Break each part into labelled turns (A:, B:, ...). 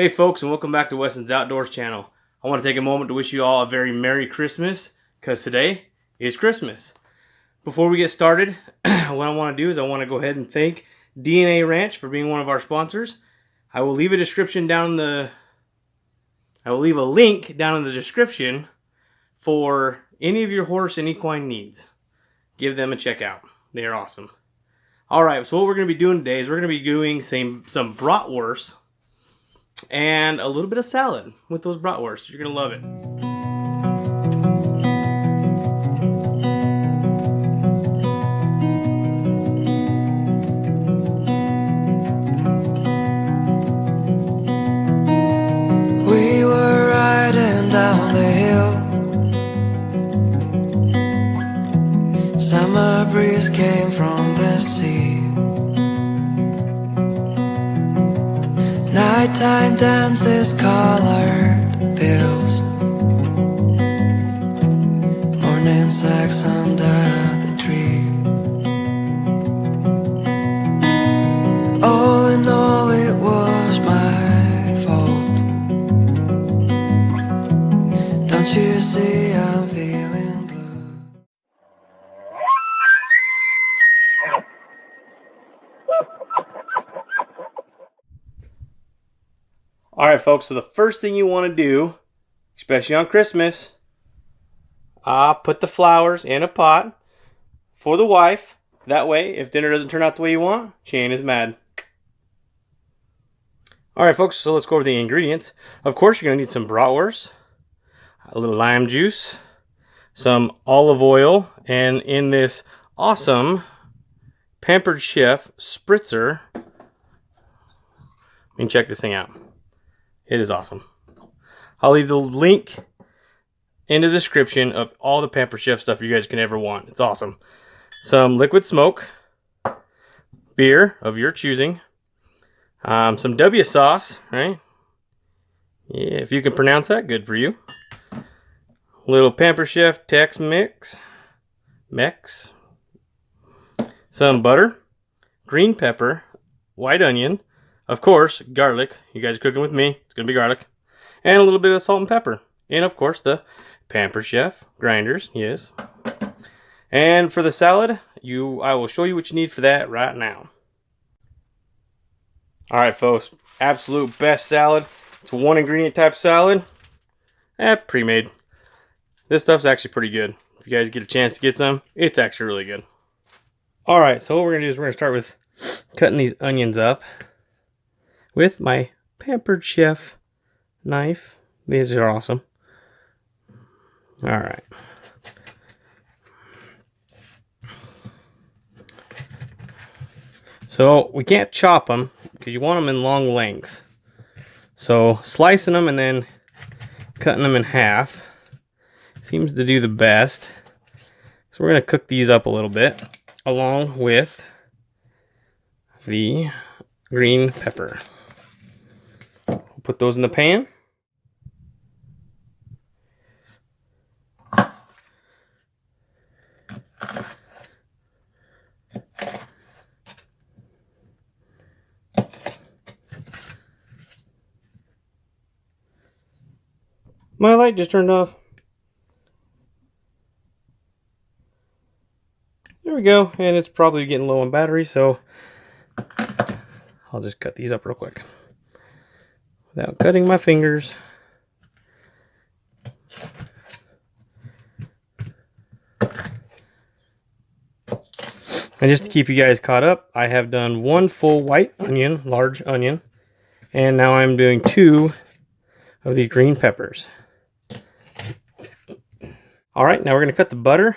A: Hey folks, and welcome back to Weston's Outdoors channel. I want to take a moment to wish you all a very Merry Christmas, because today is Christmas. Before we get started, what I want to do is I want to go ahead and thank DNA Ranch for being one of our sponsors. I will leave a link down in the description for any of your horse and equine needs. Give them a check out. They are awesome. Alright, so what we're going to be doing today is we're going to be doing some bratwurst and a little bit of salad with those bratwurst. You're going to love it.
B: We were riding down the hill. Summer breeze came from the sea. Nighttime dances, colored bills. Morning sex under the tree. All in all, it was my fault. Don't you see I'm feeling blue?
A: Alright folks, so the first thing you want to do, especially on Christmas, put the flowers in a pot for the wife. That way, if dinner doesn't turn out the way you want, she ain't as mad. Alright folks, so let's go over the ingredients. Of course, you're going to need some bratwurst, a little lime juice, some olive oil, and in this awesome Pampered Chef spritzer. I mean, check this thing out. It is awesome. I'll leave the link in the description of all the Pampered Chef stuff you guys can ever want. It's awesome. Some liquid smoke, beer of your choosing, some W sauce, right? Yeah, if you can pronounce that, good for you. A little Pampered Chef Tex Mix, some butter, green pepper, white onion, of course, garlic. You guys are cooking with me. It's going to be garlic. And a little bit of salt and pepper. And, of course, the Pampered Chef grinders. Yes. And for the salad, I will show you what you need for that right now. Alright, folks. Absolute best salad. It's a one ingredient type salad. Pre-made. This stuff's actually pretty good. If you guys get a chance to get some, it's actually really good. Alright, so what we're going to do is we're going to start with cutting these onions up with my Pampered Chef knife. These are awesome. Alright. So we can't chop them because you want them in long lengths. So slicing them and then cutting them in half seems to do the best. So we're going to cook these up a little bit along with the green pepper. Put those in the pan. My light just turned off. There we go, and it's probably getting low on battery, so I'll just cut these up real quick without cutting my fingers. And just to keep you guys caught up, I have done one full white onion, large onion, and now I'm doing 2 of these green peppers. Alright, now we're going to cut the butter.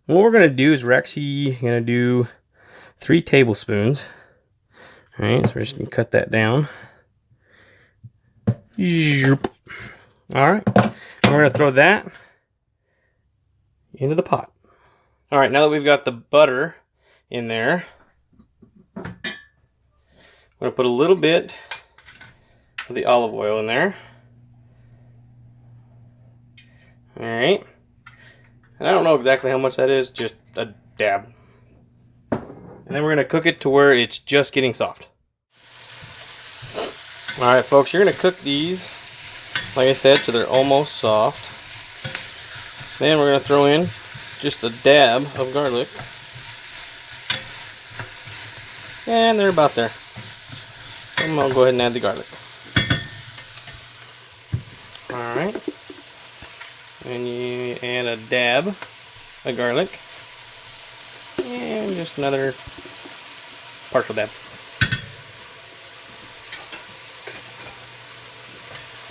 A: And what we're going to do is we're actually going to do 3 tablespoons. Alright, so we're just going to cut that down. Alright, and we're going to throw that into the pot. Alright, now that we've got the butter in there, I'm going to put a little bit of the olive oil in there. Alright, and I don't know exactly how much that is, just a dab. And then we're going to cook it to where it's just getting soft. Alright folks, you're going to cook these, like I said, till they're almost soft. Then we're going to throw in just a dab of garlic. And they're about there. I'm going to go ahead and add the garlic. Alright. And you add a dab of garlic. And just another partial dab.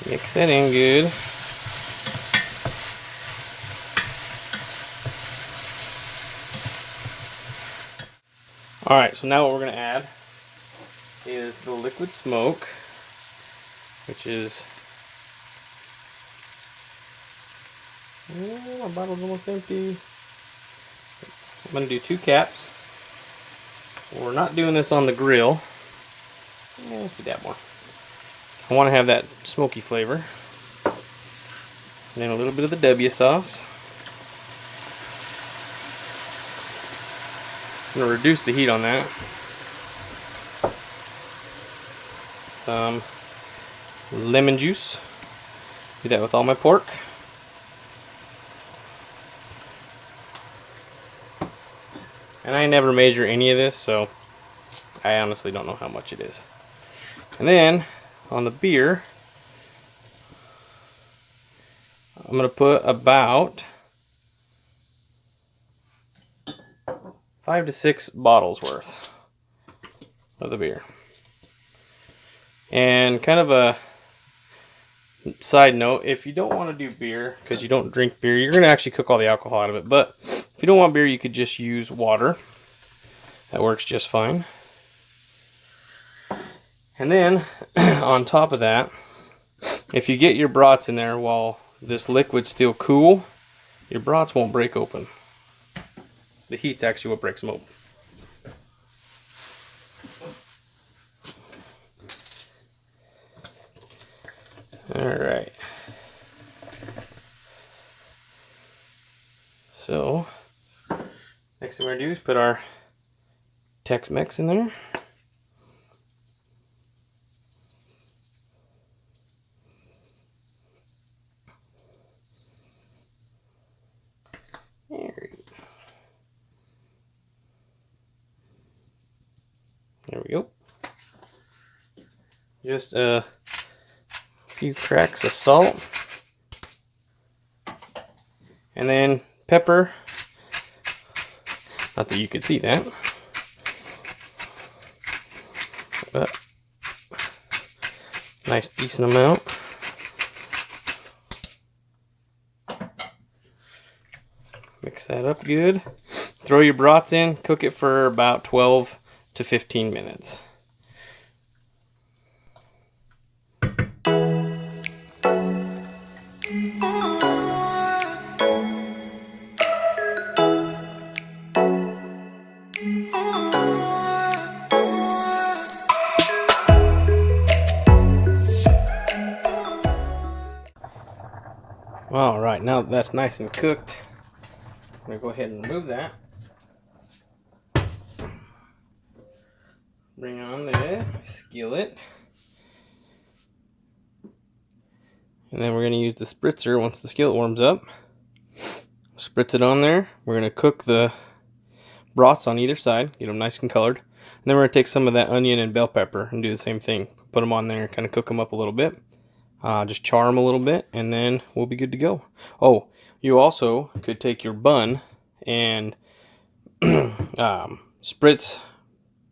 A: Mix that in good. Alright, so now what we're going to add is the liquid smoke, which is, my bottle's almost empty. I'm going to do 2 caps. We're not doing this on the grill. Yeah, let's do that more. I want to have that smoky flavor. And then a little bit of the W sauce. I'm going to reduce the heat on that. Some lemon juice. Do that with all my pork. And I never measure any of this, so I honestly don't know how much it is. And then on the beer, I'm going to put about 5 to 6 bottles worth of the beer. And kind of a side note, if you don't want to do beer because you don't drink beer, you're going to actually cook all the alcohol out of it. But if you don't want beer, you could just use water. That works just fine. And then on top of that, if you get your brats in there while this liquid's still cool, your brats won't break open. The heat's actually what breaks them open. Alright. So, next thing we're going to do is put our Tex-Mex in there. There we go. Just a few cracks of salt. And then pepper. Not that you could see that. But nice decent amount. Mix that up good. Throw your brats in. Cook it for about 12 to 15 minutes. All right, now that that's nice and cooked, I'm gonna go ahead and remove that. Bring on the skillet. And then we're going to use the spritzer once the skillet warms up. Spritz it on there. We're going to cook the brats on either side, get them nice and colored. And then we're going to take some of that onion and bell pepper and do the same thing. Put them on there, kind of cook them up a little bit. Just char them a little bit, and then we'll be good to go. Oh, you also could take your bun and spritz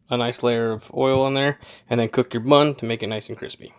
A: a nice layer of oil on there, and then cook your bun to make it nice and crispy.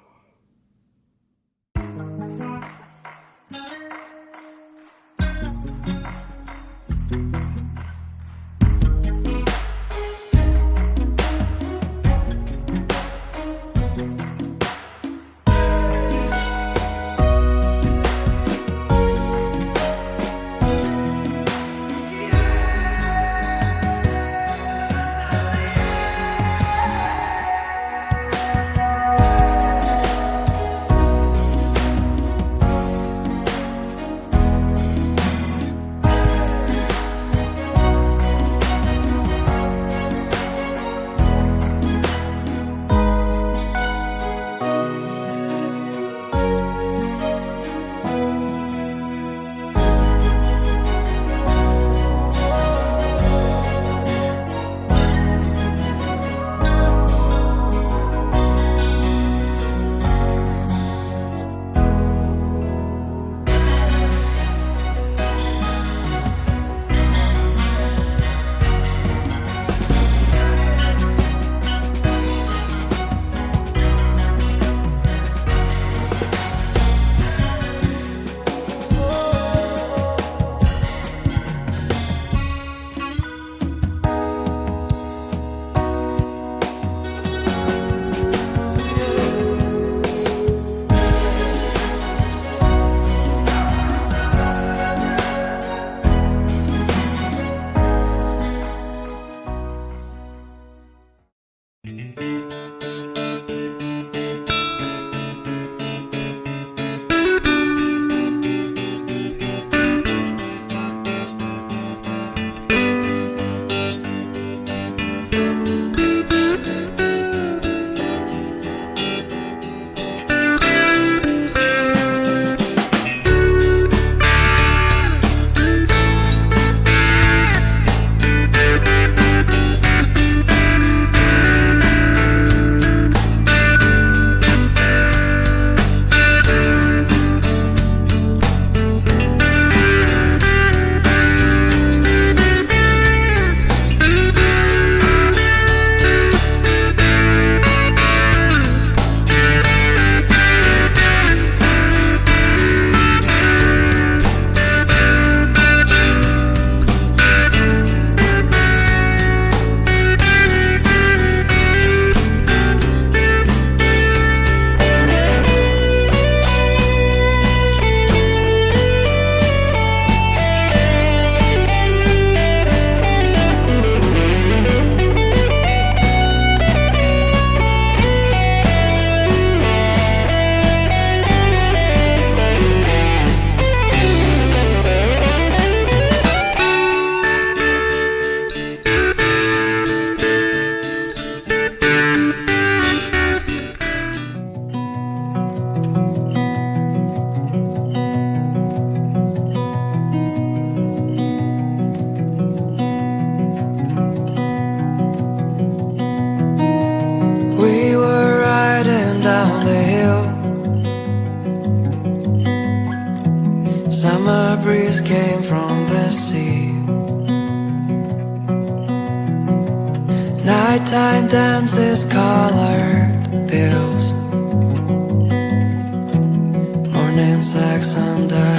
B: hill. Summer breeze came from the sea. Nighttime dances, colored pills. Morning sex under